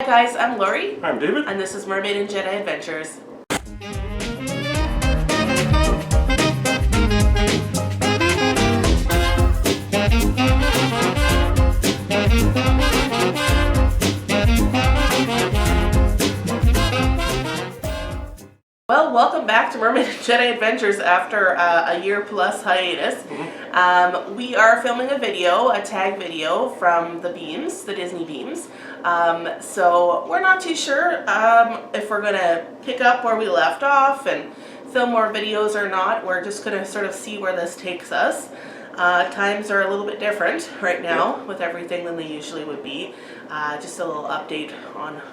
Hi guys, I'm Lori. I'm David. And this is Mermaid and Jedi Adventures. Well, welcome back to Mermaid and Jedi Adventures after a year plus hiatus. We are filming a video, a tag video from the beams, the Disney beams. So we're not too sure if we're going to pick up where we left off and film more videos or not. We're just going to sort of see where this takes us. Times are a little bit different right now with everything than they usually would be. Just a little update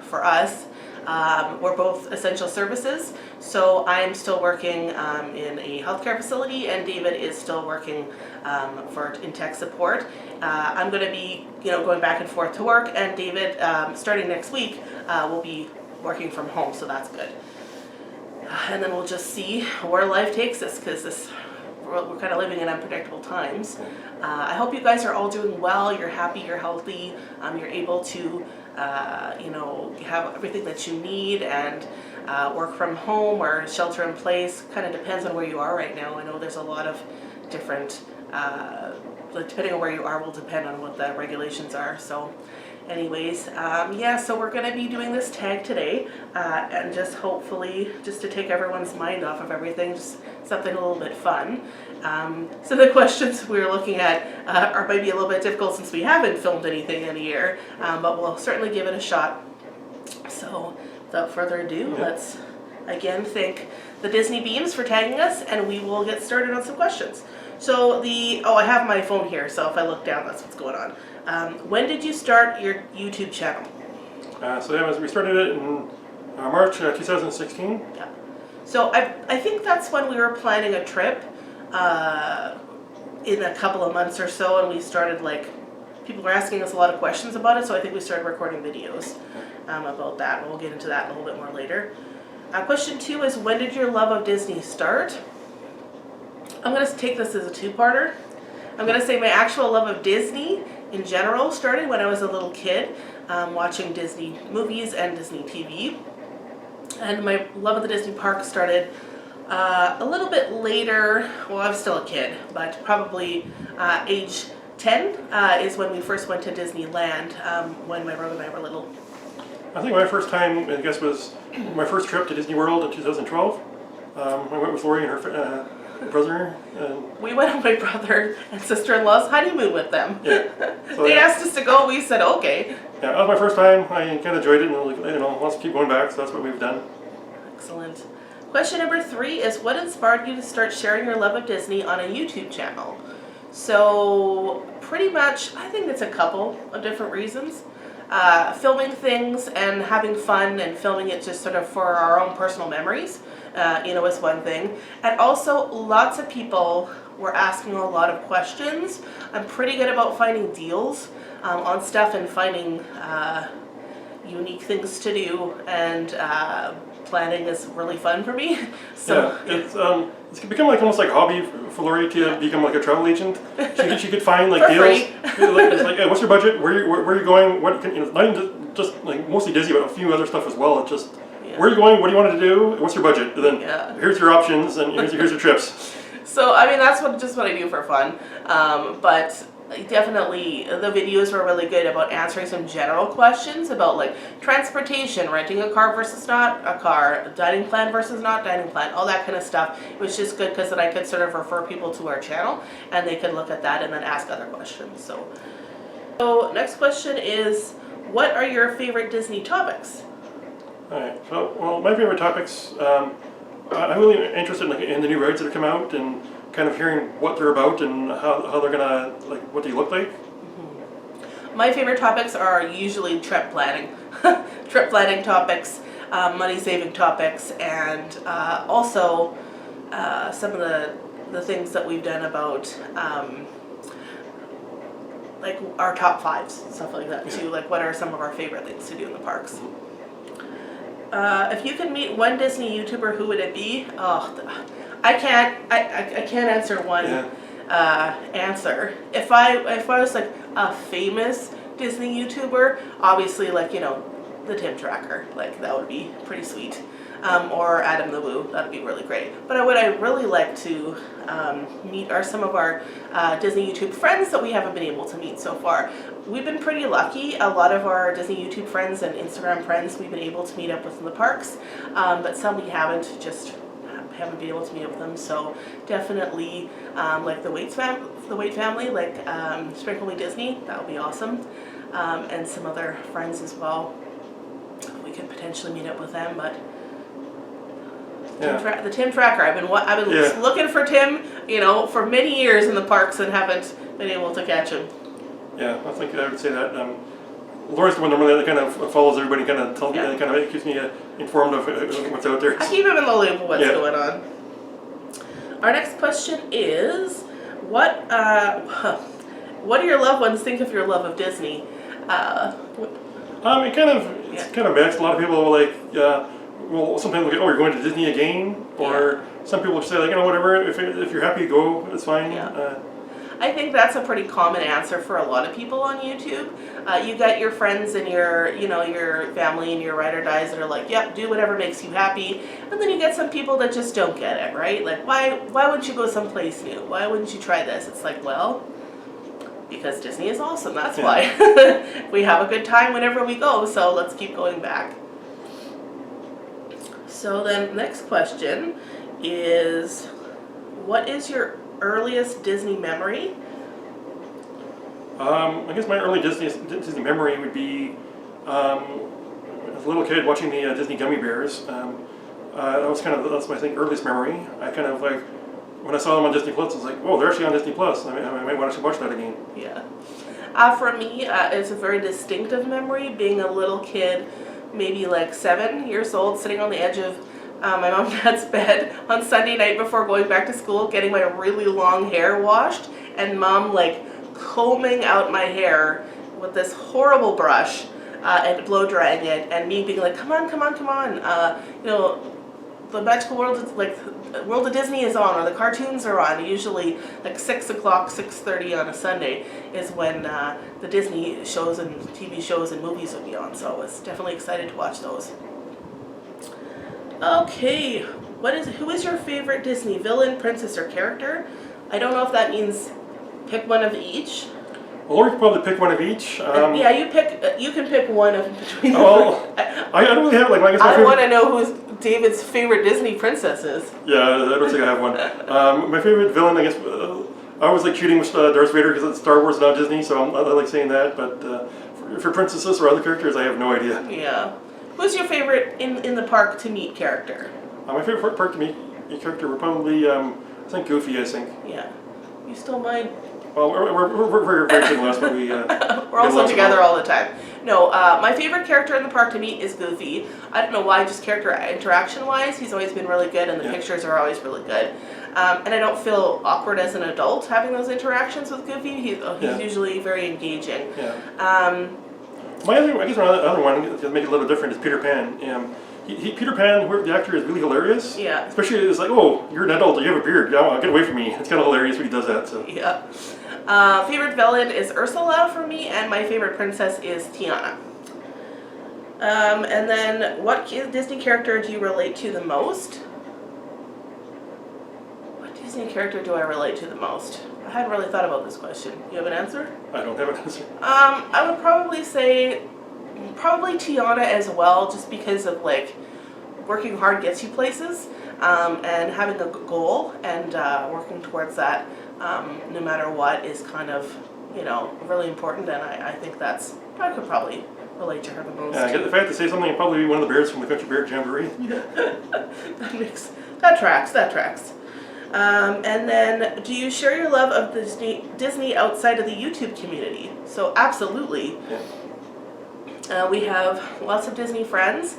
for us. We're both essential services, so I'm still working in a healthcare facility, and David is still working in tech support. I'm going to be, going back and forth to work, and David, starting next week, will be working from home, so that's good. And then we'll just see where life takes us, because we're kind of living in unpredictable times. I hope you guys are all doing well. You're happy, you're healthy, you're able to have everything that you need and work from home or shelter in place. Kind of depends on where you are right now. I know there's a lot of different, depending on where you are will depend on what the regulations are. So anyways, so we're going to be doing this tag today and just hopefully just to take everyone's mind off of everything, just something a little bit fun. So the questions we're looking at are maybe a little bit difficult since we haven't filmed anything in a year, but we'll certainly give it a shot. So without further ado, let's again thank the Disney Beams for tagging us, and we will get started on some questions. So I have my phone here, so if I look down, that's what's going on. When did you start your YouTube channel? We started it in March 2016. Yeah. So I think that's when we were planning a trip in a couple of months or so, and we started people were asking us a lot of questions about it, so I think we started recording videos about that. We'll get into that a little bit more later. Question 2 is, when did your love of Disney start? I'm going to take this as a two-parter. I'm going to say my actual love of Disney in general started when I was a little kid, watching Disney movies and Disney TV. And my love of the Disney park started a little bit later. Well, I was still a kid, but probably age 10 is when we first went to Disneyland, when my brother and I were little. I think my first time, I guess, was my first trip to Disney World in 2012. I went with Lori and her brother. We went on my brother and sister-in-law's honeymoon with them. Yeah. So, they asked us to go, we said okay. Yeah, that was my first time. I kind of enjoyed it, and wants to keep going back, so that's what we've done. Excellent. Question number 3 is, what inspired you to start sharing your love of Disney on a YouTube channel? So pretty much, I think it's a couple of different reasons. Filming things and having fun and filming it just sort of for our own personal memories, is one thing. And also, lots of people were asking a lot of questions. I'm pretty good about finding deals on stuff and finding unique things to do, and planning is really fun for me. So yeah, it's become almost like a hobby for Lori to become like a travel agent. She could find for deals. Free. It's like, hey, what's your budget? Where are you going? What can, not even just mostly Disney, but a few other stuff as well. It's just where are you going? What do you want to do? What's your budget? And then here's your options, and here's your trips. So I mean, that's just what I do for fun. But definitely the videos were really good about answering some general questions about transportation, renting a car versus not a car, dining plan versus not dining plan, all that kind of stuff. It was just good because then I could sort of refer people to our channel and they could look at that and then ask other questions. So next question is, what are your favorite Disney topics? Alright, so my favorite topics, I'm really interested in the new rides that have come out and kind of hearing what they're about and how they're gonna, what they look like. My favorite topics are usually trip planning. Trip planning topics, money saving topics, and also some of the things that we've done about our top 5s, stuff like that too. What are some of our favorite things to do in the parks? If you could meet one Disney YouTuber, who would it be? I can't answer one answer. If I was a famous Disney YouTuber, obviously the Tim Tracker. Like, that would be pretty sweet. Or Adam the Woo, that'd be really great. But what I really like to meet are some of our Disney YouTube friends that we haven't been able to meet so far. We've been pretty lucky. A lot of our Disney YouTube friends and Instagram friends we've been able to meet up with in the parks, but some we haven't been able to meet up with them. So definitely like the Waite family, like Sprinkle Me Disney, that would be awesome, and some other friends as well. We could potentially meet up with them, but. Yeah. The Tim Tracker. I've been looking for Tim, for many years in the parks and haven't been able to catch him. Yeah, I think I would say that. Laura's the one that kind of follows everybody, kind of tells me, kind of keeps me informed of what's out there. I keep him in the loop of what's going on. Our next question is, what do your loved ones think of your love of Disney? It's kind of mixed. A lot of people are like. Well, sometimes like, oh, you're going to Disney again? Or some people say like, whatever, if you're happy, go, it's fine. Yeah. I think that's a pretty common answer for a lot of people on YouTube. You got your friends and your family and your ride or dies that are like, yep, do whatever makes you happy. And then you get some people that just don't get it, right? Like, why wouldn't you go someplace new? Why wouldn't you try this? It's like, well, because Disney is awesome, that's why. We have a good time whenever we go, so let's keep going back. So then, next question is, what is your earliest Disney memory? I guess my early Disney memory would be as a little kid watching the Disney Gummy Bears. That's my earliest memory. I kind of like when I saw them on Disney Plus, I was like, whoa, they're actually on Disney Plus. I might want to watch that again. Yeah. For me, it's a very distinctive memory. Being a little kid, maybe like 7 years old, sitting on the edge of my mom and dad's bed on Sunday night before going back to school, getting my really long hair washed, and mom like combing out my hair with this horrible brush and blow drying it, and me being like, come on, the magical world, like World of Disney is on, or the cartoons are on. Usually like 6 o'clock, 6:30 on a Sunday is when the Disney shows and TV shows and movies would be on, so I was definitely excited to watch those. Okay, who is your favorite Disney villain, princess, or character? I don't know if that means pick one of each. Well, or you could probably pick one of each. Yeah, you can pick one of between the I don't really have I guess I want to know who's David's favorite Disney princess is. Yeah, I don't think I have one. My favorite villain, I guess, I always like cheating with Darth Vader because it's Star Wars, not Disney, so I like saying that. But for princesses or other characters, I have no idea. Yeah. Who's your favorite in the park to meet character? My favorite park to meet character would probably, I think Goofy, I think. Yeah. You still mine? Well, we're very similar, but we... we're also together all the time. No, my favorite character in the park to meet is Goofy. I don't know why, just character interaction-wise, he's always been really good, and the pictures are always really good. And I don't feel awkward as an adult having those interactions with Goofy. He's usually very engaging. Yeah. My other one, to make it a little different, is Peter Pan. Peter Pan, the actor, is really hilarious. Yeah. Especially, it's like, oh, you're an adult, you have a beard, get away from me. It's kind of hilarious when he does that. So. Yeah. Favorite villain is Ursula for me, and my favorite princess is Tiana. And then, what Disney character do you relate to the most? What Disney character do I relate to the most? I hadn't really thought about this question. You have an answer? I don't have an answer. I would probably say Tiana as well, just because of like working hard gets you places, and having a goal and working towards that no matter what is kind of really important, and I think I could probably relate to her the most. Yeah, if I had to say something, it'd probably be one of the bears from the Country Bear Jamboree. That tracks. And then, do you share your love of Disney outside of the YouTube community? So absolutely. Yeah. We have lots of Disney friends.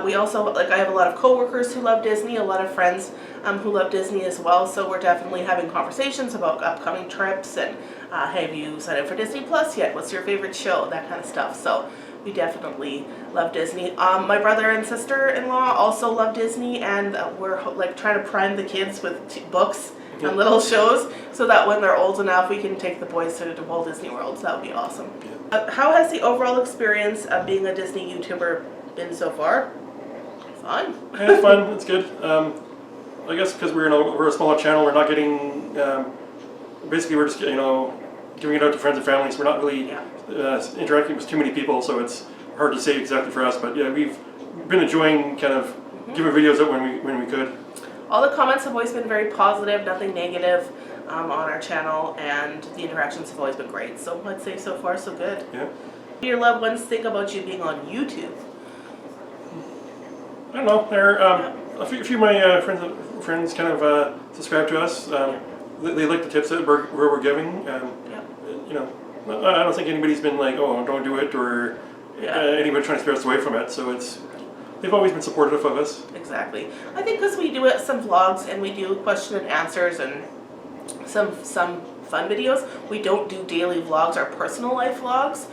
We also, I have a lot of coworkers who love Disney, a lot of friends who love Disney as well, so we're definitely having conversations about upcoming trips and have you signed up for Disney Plus yet? What's your favorite show? That kind of stuff. So we definitely love Disney. My brother and sister-in-law also love Disney, and we're trying to prime the kids with books and little shows, so that when they're old enough, we can take the boys to Walt Disney World. So that would be awesome. Yeah. How has the overall experience of being a Disney YouTuber been so far? Fun. Yeah, it's fun. It's good. I guess because we're a smaller channel, we're not getting. Basically, we're just giving it out to friends and families. We're not really interacting with too many people, so it's hard to say exactly for us. But yeah, we've been enjoying kind of giving videos out when we could. All the comments have always been very positive, nothing negative on our channel, and the interactions have always been great. So I'd say so far so good. Yeah. What do your loved ones think about you being on YouTube? I don't know. There, a few of my friends kind of subscribe to us. They like the tips that we're giving. I don't think anybody's been like, oh, don't do it, or anybody trying to steer us away from it. So they've always been supportive of us. Exactly. I think because we do some vlogs and we do question and answers and some fun videos, we don't do daily vlogs or personal life vlogs,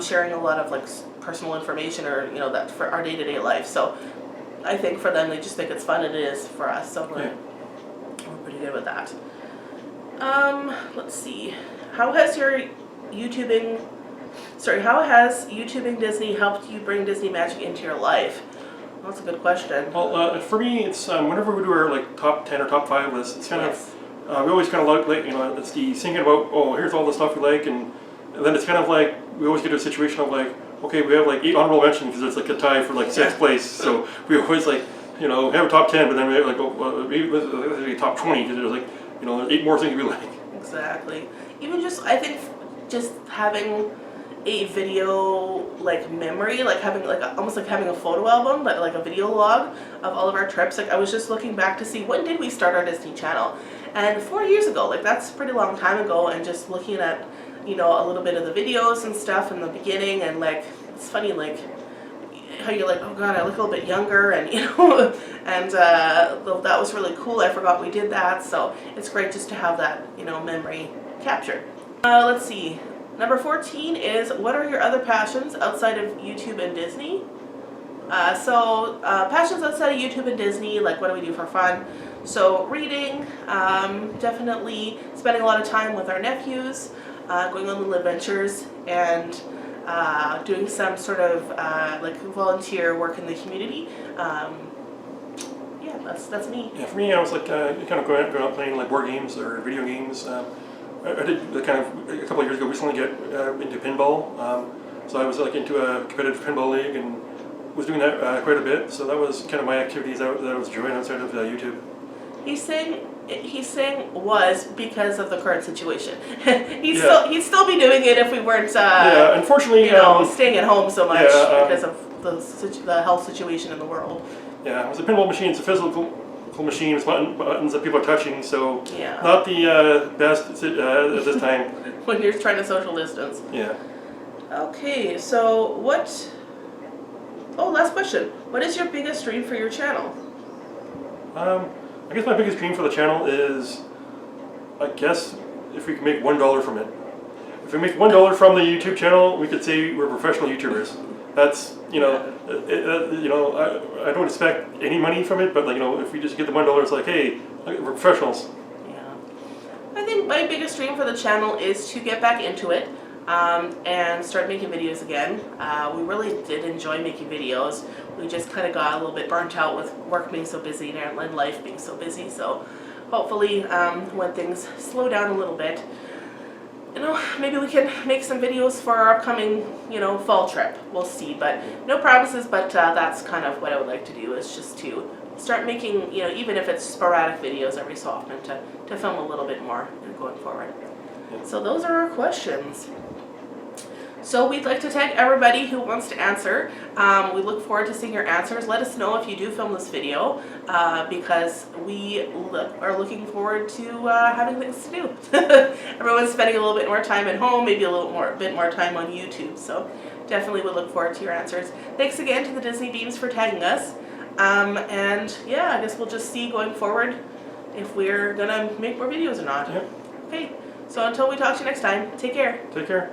sharing a lot of like personal information or that for our day-to-day life. So I think for them, they just think it's fun, and it is for us. So we're pretty good with that. Let's see. How has YouTubing Disney helped you bring Disney magic into your life? Well, that's a good question. Well, for me, it's whenever we do our like top 10 or top 5 list, it's kind of we always kind of like it's the thinking about here's all the stuff we like, and then it's kind of like we always get to a situation of like, okay, we have like 8 honorable mentions because it's like a tie for like 6th place, so we always like have a top 10, but then we have like maybe let's top 20 because there's like there's 8 more things we like. Exactly. Even I think just having a video like memory, like having like almost like having a photo album, but like a video log of all of our trips. Like I was just looking back to see when did we start our Disney Channel, and 4 years ago. Like that's a pretty long time ago. And just looking at a little bit of the videos and stuff in the beginning, and like it's funny like how you're like, oh god, I look a little bit younger, and and that was really cool. I forgot we did that, so it's great just to have that memory captured. Let's see. Number 14 is, what are your other passions outside of YouTube and Disney? Passions outside of YouTube and Disney, like what do we do for fun? So reading, definitely spending a lot of time with our nephews, going on little adventures, and doing some sort of like volunteer work in the community. That's me. Yeah, for me, I was like kind of going out playing like board games or video games. I did kind of a couple of years ago recently get into pinball. So I was like into a competitive pinball league and was doing that quite a bit. So that was kind of my activities that I was enjoying outside of YouTube. He's saying was because of the current situation. he'd still be doing it if we weren't unfortunately staying at home so much because of the health situation in the world. Yeah, it was a pinball machine. It's a physical machine with buttons that people are touching, so not the best at this time. When you're trying to social distance. Yeah. Okay, so last question. What is your biggest dream for your channel? I guess my biggest dream for the channel is, I guess, if we can make $1 from it. If we make $1 from the YouTube channel, we could say we're professional YouTubers. That's I don't expect any money from it, but like if we just get the $1, it's like, hey, we're professionals. Yeah, I think my biggest dream for the channel is to get back into it and start making videos again. We really did enjoy making videos. We just kind of got a little bit burnt out with work being so busy and life being so busy. So hopefully, when things slow down a little bit, maybe we can make some videos for our upcoming, fall trip. We'll see, but no promises, but that's kind of what I would like to do, is just to start making, even if it's sporadic videos every so often, to film a little bit more going forward. So those are our questions. So we'd like to thank everybody who wants to answer. We look forward to seeing your answers. Let us know if you do film this video, because we are looking forward to having things to do. Everyone's spending a little bit more time at home, maybe a bit more time on YouTube. So definitely would look forward to your answers. Thanks again to the Disney Beams for tagging us. And yeah, I guess we'll just see going forward if we're gonna make more videos or not. Yep. Okay, so until we talk to you next time, take care. Take care.